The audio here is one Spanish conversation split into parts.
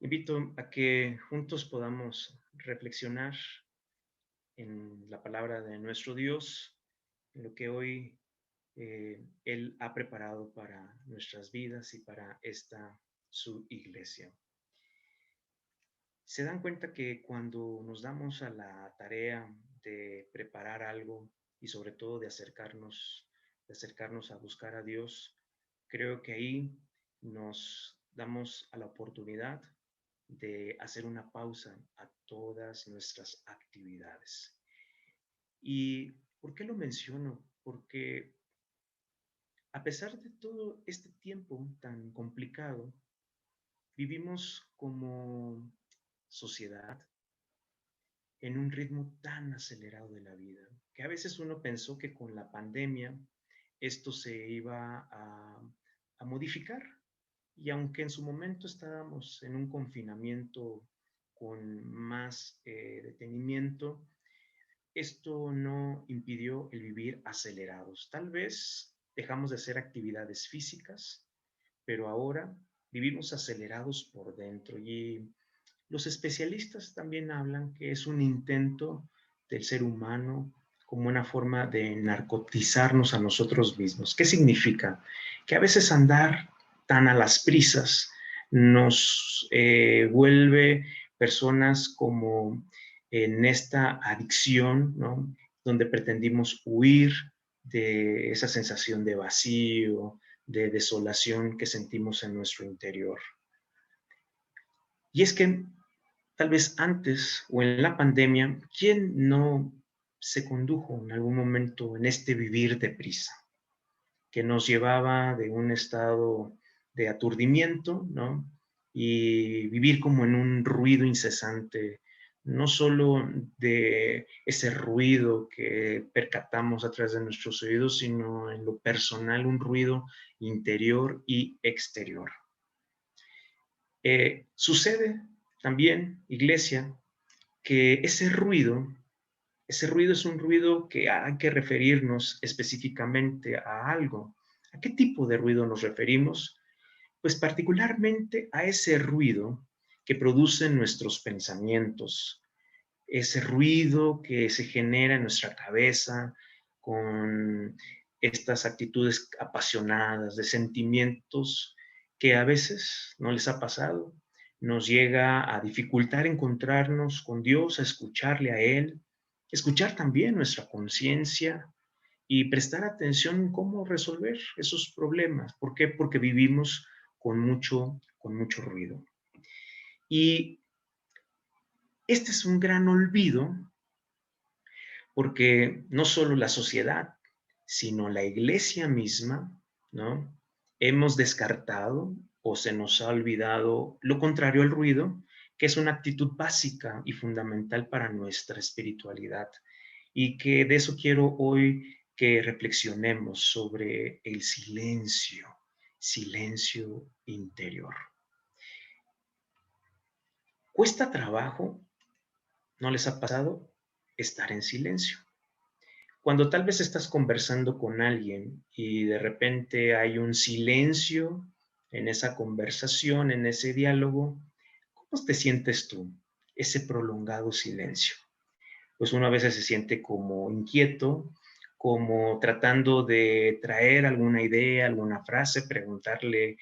Invito a que juntos podamos reflexionar en la palabra de nuestro Dios, en lo que hoy Él ha preparado para nuestras vidas y para esta su iglesia. Se dan cuenta que cuando nos damos a la tarea de preparar algo y sobre todo de acercarnos a buscar a Dios, creo que ahí nos damos a la oportunidad de hacer una pausa a todas nuestras actividades. ¿Y por qué lo menciono? Porque a pesar de todo este tiempo tan complicado, vivimos como sociedad en un ritmo tan acelerado de la vida, que a veces uno pensó que con la pandemia esto se iba a modificar. Y aunque en su momento estábamos en un confinamiento con más detenimiento, esto no impidió el vivir acelerados. Tal vez dejamos de hacer actividades físicas, pero ahora vivimos acelerados por dentro. Y los especialistas también hablan que es un intento del ser humano como una forma de narcotizarnos a nosotros mismos. ¿Qué significa? Que a veces andar tan a las prisas nos vuelve personas como en esta adicción, ¿no? Donde pretendimos huir de esa sensación de vacío, de desolación que sentimos en nuestro interior. Y es que tal vez antes o en la pandemia, ¿quién no se condujo en algún momento en este vivir deprisa, que nos llevaba de un estado de aturdimiento, ¿no? Y vivir como en un ruido incesante, no solo de ese ruido que percatamos a través de nuestros oídos, sino en lo personal, un ruido interior y exterior. Sucede también, iglesia, que ese ruido es un ruido que hay que referirnos específicamente a algo. ¿A qué tipo de ruido nos referimos? Pues particularmente a ese ruido que producen nuestros pensamientos, ese ruido que se genera en nuestra cabeza con estas actitudes apasionadas, de sentimientos que a veces no les ha pasado, nos llega a dificultar encontrarnos con Dios, a escucharle a Él, escuchar también nuestra conciencia y prestar atención en cómo resolver esos problemas. ¿Por qué? Porque vivimos con mucho ruido. Y este es un gran olvido porque no solo la sociedad, sino la iglesia misma, ¿no? Hemos descartado o se nos ha olvidado lo contrario al ruido, que es una actitud básica y fundamental para nuestra espiritualidad. Y que de eso quiero hoy que reflexionemos sobre el silencio, silencio interior. Cuesta trabajo, ¿no les ha pasado? Estar en silencio. Cuando tal vez estás conversando con alguien y de repente hay un silencio en esa conversación, en ese diálogo, ¿cómo te sientes tú? Ese prolongado silencio. Pues uno a veces se siente como inquieto, como tratando de traer alguna idea, alguna frase, preguntarle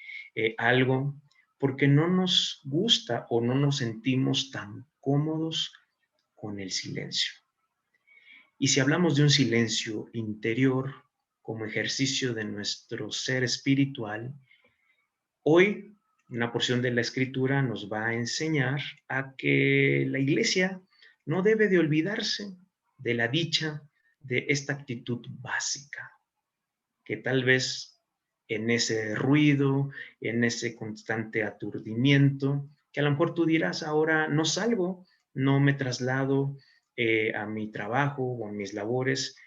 algo, porque no nos gusta o no nos sentimos tan cómodos con el silencio. Y si hablamos de un silencio interior como ejercicio de nuestro ser espiritual, hoy una porción de la escritura nos va a enseñar a que la iglesia no debe de olvidarse de la dicha de esta actitud básica, que tal vez en ese ruido, en ese constante aturdimiento, que a lo mejor tú dirás, ahora no salgo, no me traslado a mi trabajo o a mis labores,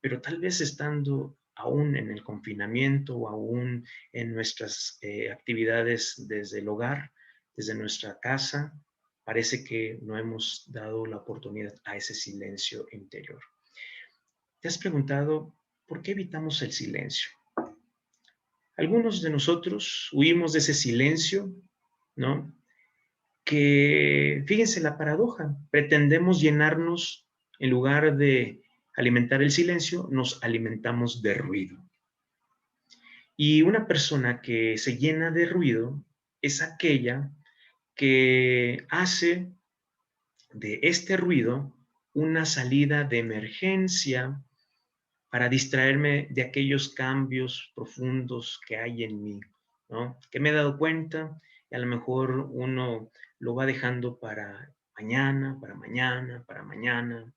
pero tal vez estando aún en el confinamiento o aún en nuestras actividades desde el hogar, desde nuestra casa, parece que no hemos dado la oportunidad a ese silencio interior. ¿Te has preguntado por qué evitamos el silencio? Algunos de nosotros huimos de ese silencio, ¿no? que, fíjense la paradoja, pretendemos llenarnos, en lugar de alimentar el silencio, nos alimentamos de ruido. Y una persona que se llena de ruido es aquella que hace de este ruido una salida de emergencia para distraerme de aquellos cambios profundos que hay en mí, ¿no? Que me he dado cuenta y a lo mejor uno lo va dejando para mañana, para mañana, para mañana.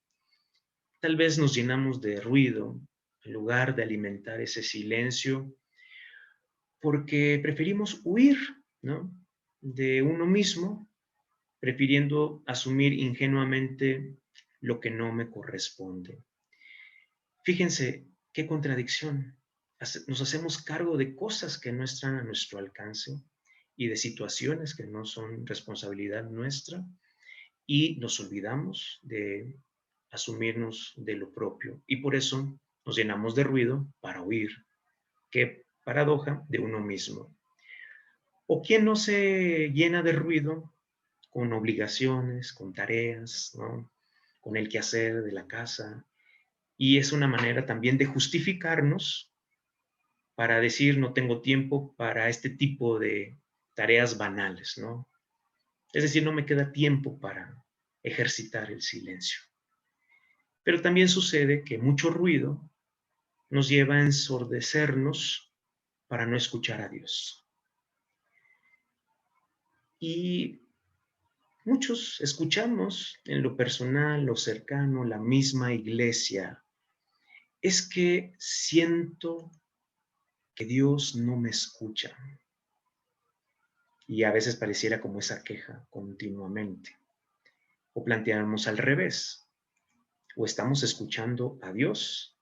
Tal vez nos llenamos de ruido en lugar de alimentar ese silencio porque preferimos huir, ¿no? De uno mismo, prefiriendo asumir ingenuamente lo que no me corresponde. Fíjense qué contradicción. Nos hacemos cargo de cosas que no están a nuestro alcance y de situaciones que no son responsabilidad nuestra y nos olvidamos de asumirnos de lo propio y por eso nos llenamos de ruido para huir. Qué paradoja de uno mismo. ¿O quién no se llena de ruido con obligaciones, con tareas, ¿no? Con el quehacer de la casa? Y es una manera también de justificarnos para decir no tengo tiempo para este tipo de tareas banales, ¿no? Es decir, no me queda tiempo para ejercitar el silencio. Pero también sucede que mucho ruido nos lleva a ensordecernos para no escuchar a Dios. Y muchos escuchamos en lo personal, lo cercano, la misma iglesia. Es que siento que Dios no me escucha. Y a veces pareciera como esa queja continuamente. O planteamos al revés. O estamos escuchando a Dios.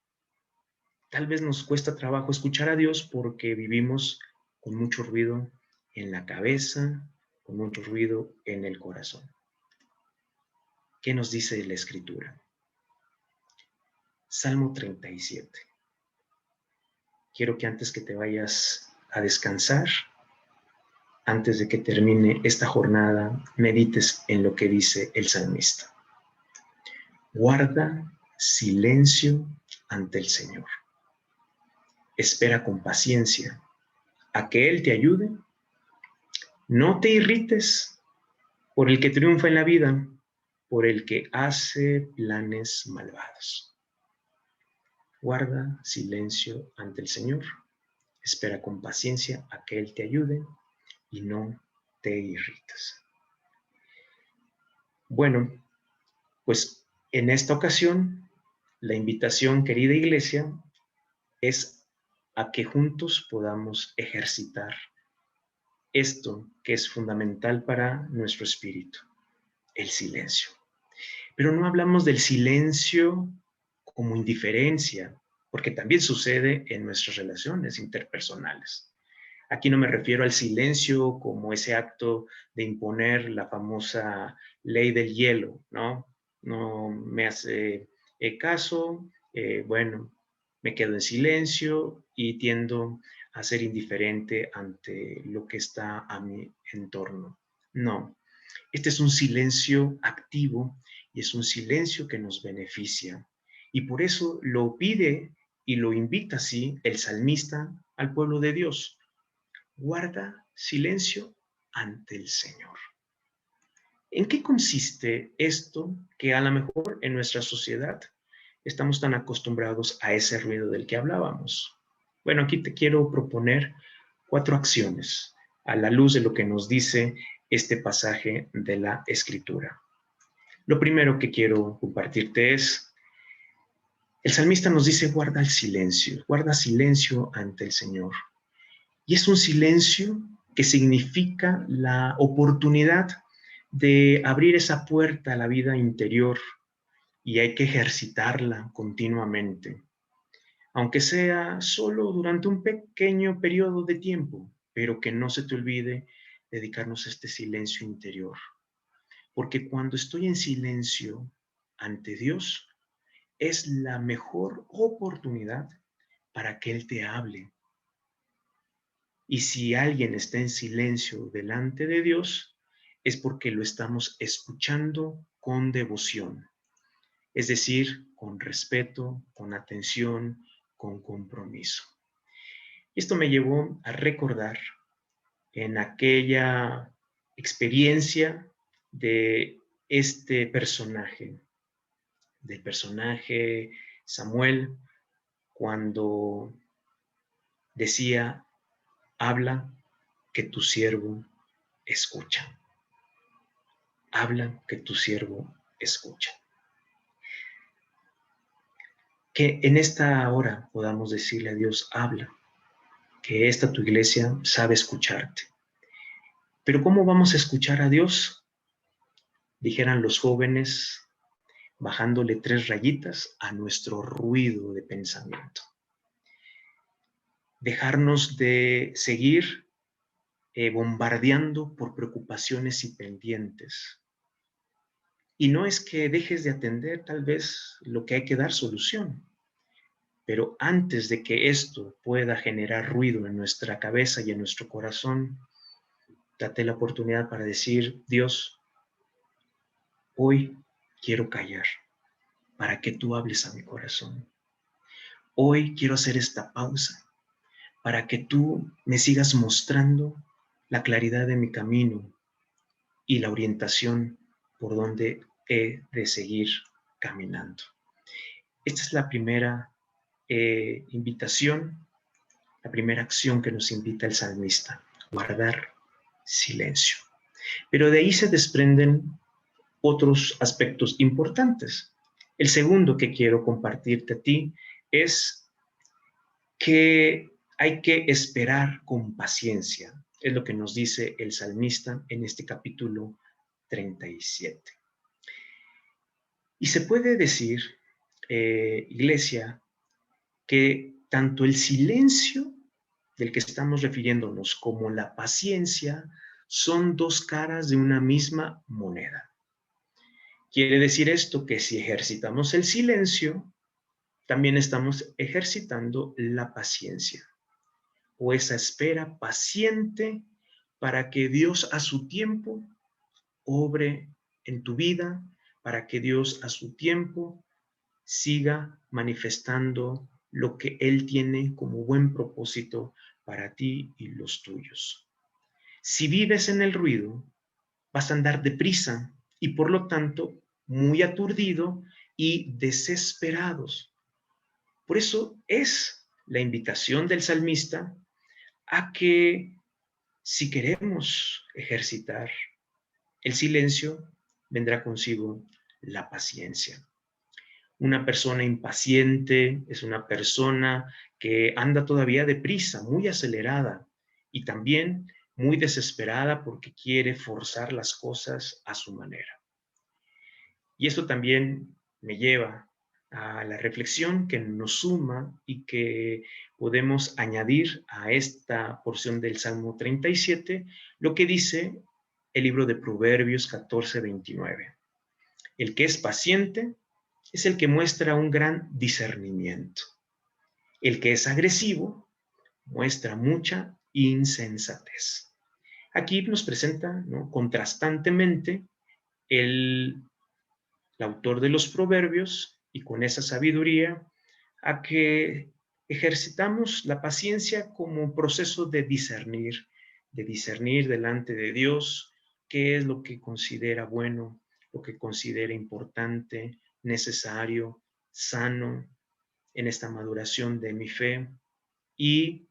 Tal vez nos cuesta trabajo escuchar a Dios porque vivimos con mucho ruido en la cabeza, con mucho ruido en el corazón. ¿Qué nos dice la Escritura? Salmo 37. Quiero que antes que te vayas a descansar, antes de que termine esta jornada, medites en lo que dice el salmista. Guarda silencio ante el Señor. Espera con paciencia a que Él te ayude. No te irrites por el que triunfa en la vida, por el que hace planes malvados. Guarda silencio ante el Señor. Espera con paciencia a que Él te ayude y no te irrites. Bueno, pues en esta ocasión, la invitación, querida iglesia, es a que juntos podamos ejercitar esto que es fundamental para nuestro espíritu, el silencio. Pero no hablamos del silencio como indiferencia, porque también sucede en nuestras relaciones interpersonales. Aquí no me refiero al silencio como ese acto de imponer la famosa ley del hielo, ¿no? No me hace caso, bueno, me quedo en silencio y tiendo a ser indiferente ante lo que está a mi entorno. No, este es un silencio activo y es un silencio que nos beneficia. Y por eso lo pide y lo invita así el salmista al pueblo de Dios. Guarda silencio ante el Señor. ¿En qué consiste esto que a lo mejor en nuestra sociedad estamos tan acostumbrados a ese ruido del que hablábamos? Bueno, aquí te quiero proponer 4 acciones a la luz de lo que nos dice este pasaje de la Escritura. Lo primero que quiero compartirte es, el salmista nos dice, guarda silencio ante el Señor. Y es un silencio que significa la oportunidad de abrir esa puerta a la vida interior y hay que ejercitarla continuamente, aunque sea solo durante un pequeño periodo de tiempo, pero que no se te olvide dedicarnos a este silencio interior. Porque cuando estoy en silencio ante Dios, es la mejor oportunidad para que Él te hable. Y si alguien está en silencio delante de Dios, es porque lo estamos escuchando con devoción, es decir, con respeto, con atención, con compromiso. Esto me llevó a recordar en aquella experiencia de este personaje, del personaje Samuel, cuando decía, habla que tu siervo escucha. Habla que tu siervo escucha. Que en esta hora podamos decirle a Dios, habla, que esta tu iglesia sabe escucharte. Pero ¿cómo vamos a escuchar a Dios? Dijeran los jóvenes, bajándole 3 rayitas a nuestro ruido de pensamiento. Dejarnos de seguir bombardeando por preocupaciones y pendientes. Y no es que dejes de atender tal vez lo que hay que dar solución, pero antes de que esto pueda generar ruido en nuestra cabeza y en nuestro corazón, date la oportunidad para decir, Dios, hoy quiero callar para que tú hables a mi corazón. Hoy quiero hacer esta pausa para que tú me sigas mostrando la claridad de mi camino y la orientación por donde he de seguir caminando. Esta es la primera invitación, la primera acción que nos invita el salmista, guardar silencio. Pero de ahí se desprenden otros aspectos importantes. El segundo que quiero compartirte a ti es que hay que esperar con paciencia. Es lo que nos dice el salmista en este capítulo 37. Y se puede decir, iglesia, que tanto el silencio del que estamos refiriéndonos como la paciencia son 2 caras de una misma moneda. Quiere decir esto que si ejercitamos el silencio, también estamos ejercitando la paciencia o esa espera paciente para que Dios a su tiempo obre en tu vida, para que Dios a su tiempo siga manifestando lo que Él tiene como buen propósito para ti y los tuyos. Si vives en el ruido, vas a andar deprisa y por lo tanto muy aturdido y desesperados. Por eso es la invitación del salmista a que si queremos ejercitar el silencio, vendrá consigo la paciencia. Una persona impaciente es una persona que anda todavía deprisa, muy acelerada y también muy desesperada porque quiere forzar las cosas a su manera. Y esto también me lleva a la reflexión que nos suma y que podemos añadir a esta porción del Salmo 37, lo que dice el libro de Proverbios 14:29. El que es paciente es el que muestra un gran discernimiento. El que es agresivo muestra mucha insensatez. Aquí nos presenta, ¿no?, contrastantemente el autor de los proverbios y con esa sabiduría a que ejercitamos la paciencia como proceso de discernir delante de Dios qué es lo que considera bueno, lo que considera importante, necesario, sano en esta maduración de mi fe y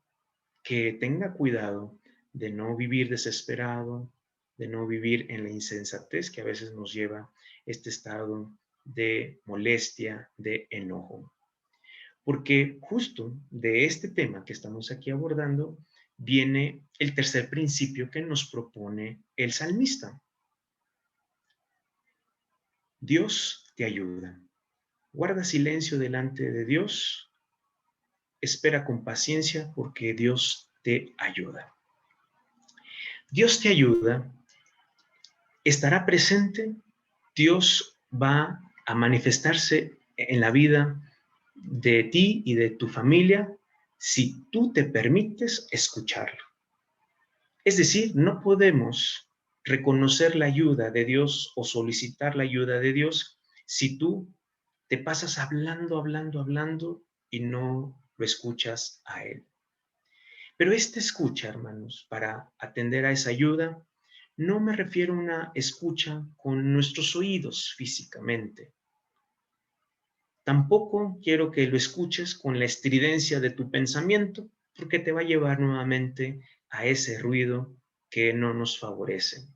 que tenga cuidado de no vivir desesperado, de no vivir en la insensatez que a veces nos lleva este estado de molestia, de enojo. Porque justo de este tema que estamos aquí abordando viene el tercer principio que nos propone el salmista. Dios te ayuda. Guarda silencio delante de Dios. Espera con paciencia porque Dios te ayuda. Dios te ayuda, estará presente, Dios va a manifestarse en la vida de ti y de tu familia si tú te permites escucharlo. Es decir, no podemos reconocer la ayuda de Dios o solicitar la ayuda de Dios si tú te pasas hablando, hablando, hablando y no lo escuchas a Él. Pero esta escucha, hermanos, para atender a esa ayuda, no me refiero a una escucha con nuestros oídos físicamente. Tampoco quiero que lo escuches con la estridencia de tu pensamiento, porque te va a llevar nuevamente a ese ruido que no nos favorece.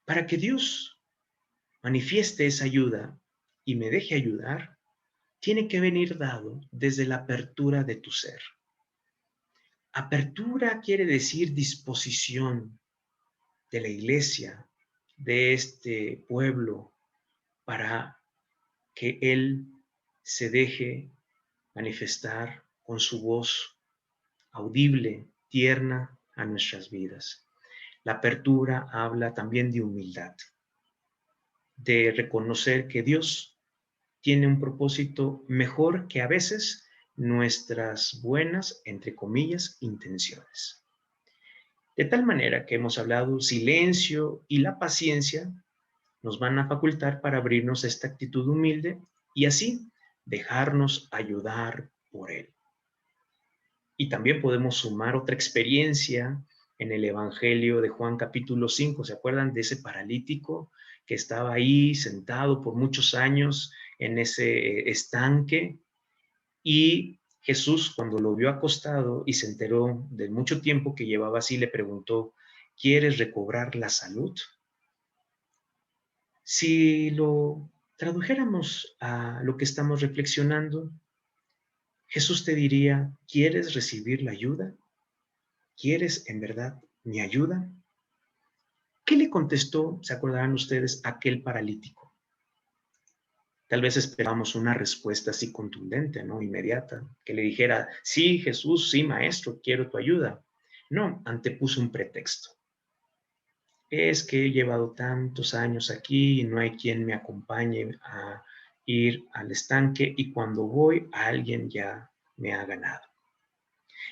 Para que Dios manifieste esa ayuda y me deje ayudar, tiene que venir dado desde la apertura de tu ser. Apertura quiere decir disposición de la iglesia, de este pueblo, para que Él se deje manifestar con su voz audible, tierna a nuestras vidas. La apertura habla también de humildad, de reconocer que Dios tiene un propósito mejor que a veces nuestras buenas, entre comillas, intenciones. De tal manera que hemos hablado, silencio y la paciencia nos van a facultar para abrirnos a esta actitud humilde y así dejarnos ayudar por Él. Y también podemos sumar otra experiencia en el Evangelio de Juan capítulo 5. ¿Se acuerdan de ese paralítico que estaba ahí sentado por muchos años en ese estanque? Y Jesús, cuando lo vio acostado y se enteró del mucho tiempo que llevaba así, le preguntó, ¿quieres recobrar la salud? Si lo tradujéramos a lo que estamos reflexionando, Jesús te diría, ¿quieres recibir la ayuda? ¿Quieres en verdad mi ayuda? ¿Qué le contestó, se acordarán ustedes, aquel paralítico? Tal vez esperamos una respuesta así contundente, ¿no? Inmediata, que le dijera, sí, Jesús, sí, maestro, quiero tu ayuda. No, antepuso un pretexto. Es que he llevado tantos años aquí y no hay quien me acompañe a ir al estanque y cuando voy alguien ya me ha ganado.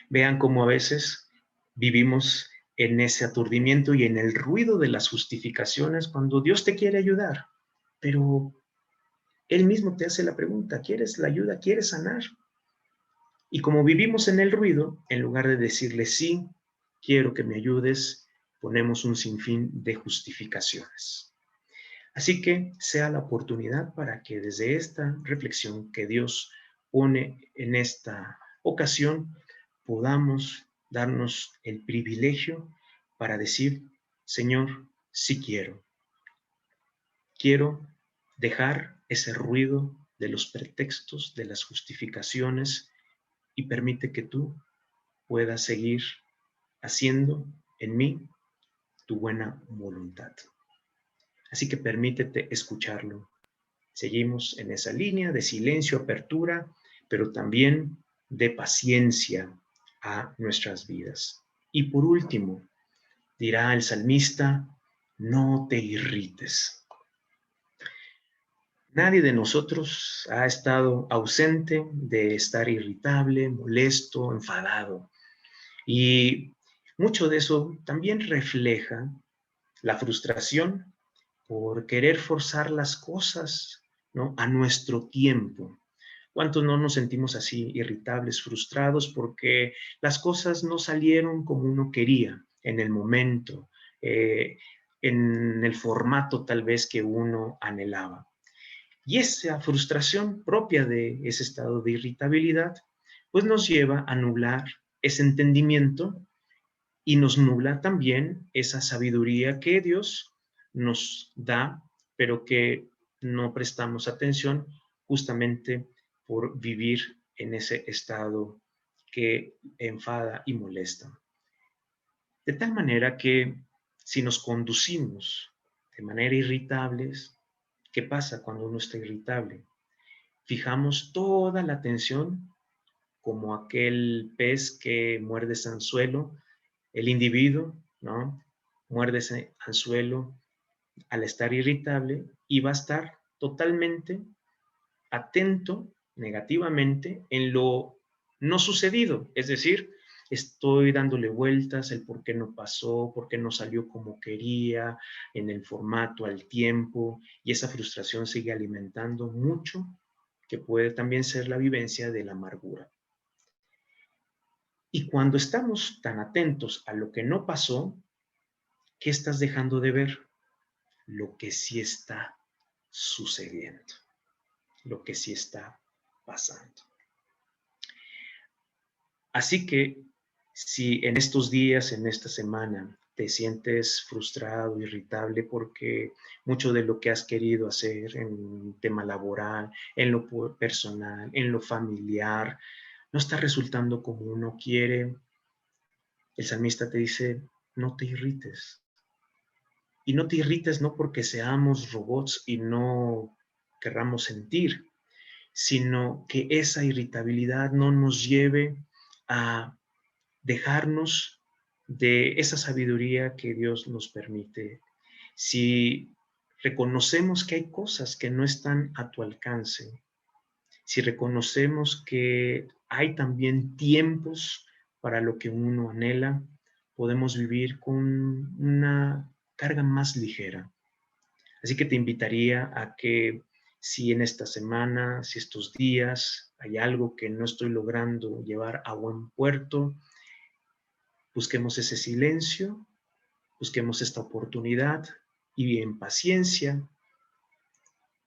Vean cómo a veces vivimos en ese aturdimiento y en el ruido de las justificaciones cuando Dios te quiere ayudar, pero Él mismo te hace la pregunta, ¿quieres la ayuda? ¿Quieres sanar? Y como vivimos en el ruido, en lugar de decirle sí, quiero que me ayudes, ponemos un sinfín de justificaciones. Así que sea la oportunidad para que desde esta reflexión que Dios pone en esta ocasión, podamos darnos el privilegio para decir, Señor, sí quiero. Quiero dejar ese ruido de los pretextos, de las justificaciones y permite que tú puedas seguir haciendo en mí tu buena voluntad. Así que permítete escucharlo. Seguimos en esa línea de silencio, apertura, pero también de paciencia a nuestras vidas. Y por último, dirá el salmista, no te irrites. Nadie de nosotros ha estado ausente de estar irritable, molesto, enfadado. Y mucho de eso también refleja la frustración por querer forzar las cosas, ¿no? A nuestro tiempo. ¿Cuántos no nos sentimos así irritables, frustrados porque las cosas no salieron como uno quería en el momento, en el formato tal vez que uno anhelaba? Y esa frustración propia de ese estado de irritabilidad, pues nos lleva a nublar ese entendimiento y nos nubla también esa sabiduría que Dios nos da, pero que no prestamos atención justamente por vivir en ese estado que enfada y molesta. De tal manera que si nos conducimos de manera irritables, ¿qué pasa cuando uno está irritable? Fijamos toda la atención como aquel pez que muerde ese anzuelo, el individuo, ¿no? Muerde ese anzuelo al estar irritable y va a estar totalmente atento negativamente en lo no sucedido, es decir, estoy dándole vueltas el por qué no pasó, por qué no salió como quería, en el formato, al tiempo, y esa frustración sigue alimentando mucho, que puede también ser la vivencia de la amargura. Y cuando estamos tan atentos a lo que no pasó, ¿qué estás dejando de ver? Lo que sí está sucediendo, lo que sí está pasando. Así que si en estos días, en esta semana, te sientes frustrado, irritable, porque mucho de lo que has querido hacer en el tema laboral, en lo personal, en lo familiar, no está resultando como uno quiere, el salmista te dice, no te irrites. Y no te irrites no porque seamos robots y no querramos sentir, sino que esa irritabilidad no nos lleve a dejarnos de esa sabiduría que Dios nos permite. Si reconocemos que hay cosas que no están a tu alcance, si reconocemos que hay también tiempos para lo que uno anhela, podemos vivir con una carga más ligera. Así que te invitaría a que si en esta semana, si estos días hay algo que no estoy logrando llevar a buen puerto, busquemos ese silencio, busquemos esta oportunidad y en paciencia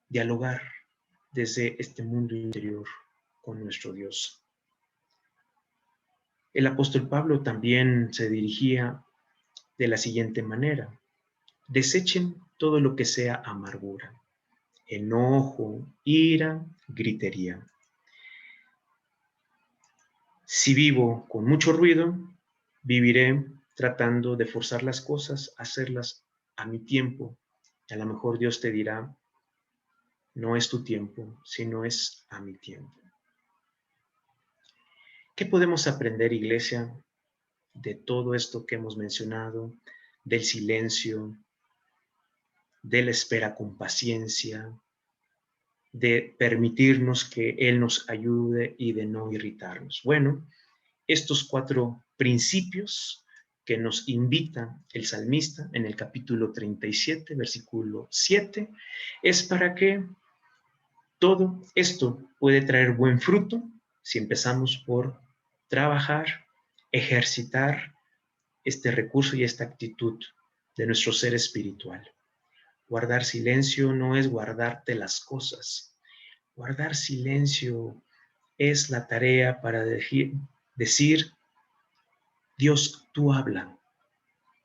dialogar desde este mundo interior con nuestro Dios. El apóstol Pablo también se dirigía de la siguiente manera: desechen todo lo que sea amargura, enojo, ira, gritería. Si vivo con mucho ruido, viviré tratando de forzar las cosas, hacerlas a mi tiempo. A lo mejor Dios te dirá, no es tu tiempo, sino es a mi tiempo. ¿Qué podemos aprender, iglesia, de todo esto que hemos mencionado, del silencio, de la espera con paciencia, de permitirnos que Él nos ayude y de no irritarnos? Bueno, estos 4 principios que nos invita el salmista en el capítulo 37, versículo 7, es para que todo esto puede traer buen fruto si empezamos por trabajar, ejercitar este recurso y esta actitud de nuestro ser espiritual. Guardar silencio no es guardarte las cosas. Guardar silencio es la tarea para decir, Dios, tú habla.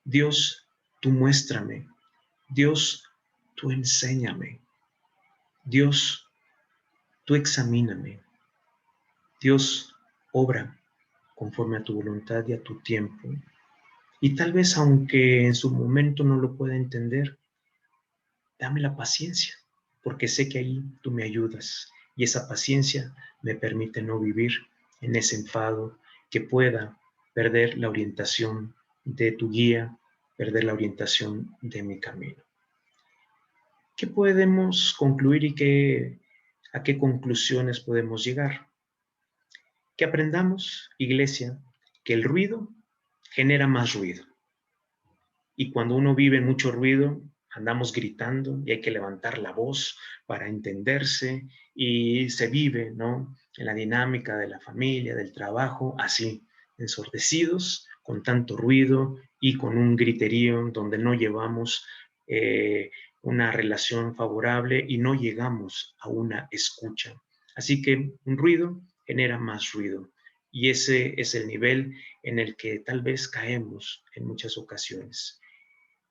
Dios, tú muéstrame. Dios, tú enséñame. Dios, tú examíname. Dios, obra conforme a tu voluntad y a tu tiempo. Y tal vez, aunque en su momento no lo pueda entender, dame la paciencia, porque sé que ahí tú me ayudas. Y esa paciencia me permite no vivir en ese enfado, que pueda perder la orientación de tu guía, perder la orientación de mi camino. ¿Qué podemos concluir y a qué conclusiones podemos llegar? Que aprendamos, iglesia, que el ruido genera más ruido. Y cuando uno vive en mucho ruido, andamos gritando y hay que levantar la voz para entenderse y se vive, ¿no? En la dinámica de la familia, del trabajo, así, ensordecidos, con tanto ruido y con un griterío donde no llevamos una relación favorable y no llegamos a una escucha. Así que un ruido genera más ruido y ese es el nivel en el que tal vez caemos en muchas ocasiones.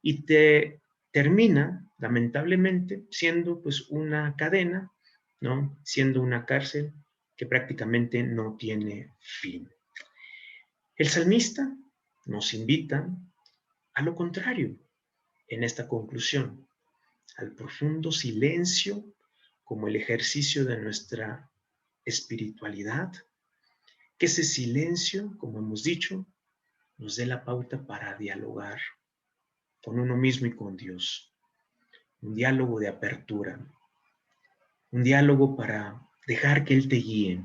Y te termina, lamentablemente, siendo pues una cadena, ¿no? Siendo una cárcel que prácticamente no tiene fin. El salmista nos invita a lo contrario en esta conclusión, al profundo silencio como el ejercicio de nuestra espiritualidad, que ese silencio, como hemos dicho, nos dé la pauta para dialogar con uno mismo y con Dios. Un diálogo de apertura, un diálogo para dejar que Él te guíe,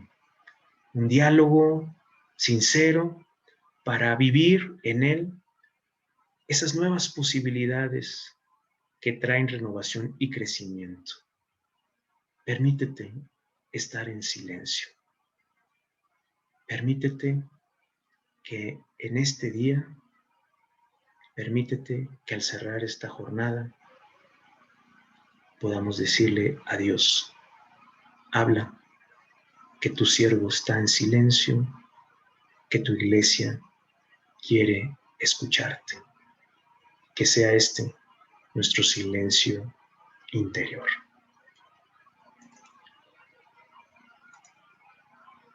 un diálogo sincero para vivir en Él esas nuevas posibilidades que traen renovación y crecimiento. Permítete estar en silencio. Permítete que en este día, permítete que al cerrar esta jornada podamos decirle a Dios: habla, que tu siervo está en silencio, que tu iglesia quiere escucharte. Que sea este nuestro silencio interior.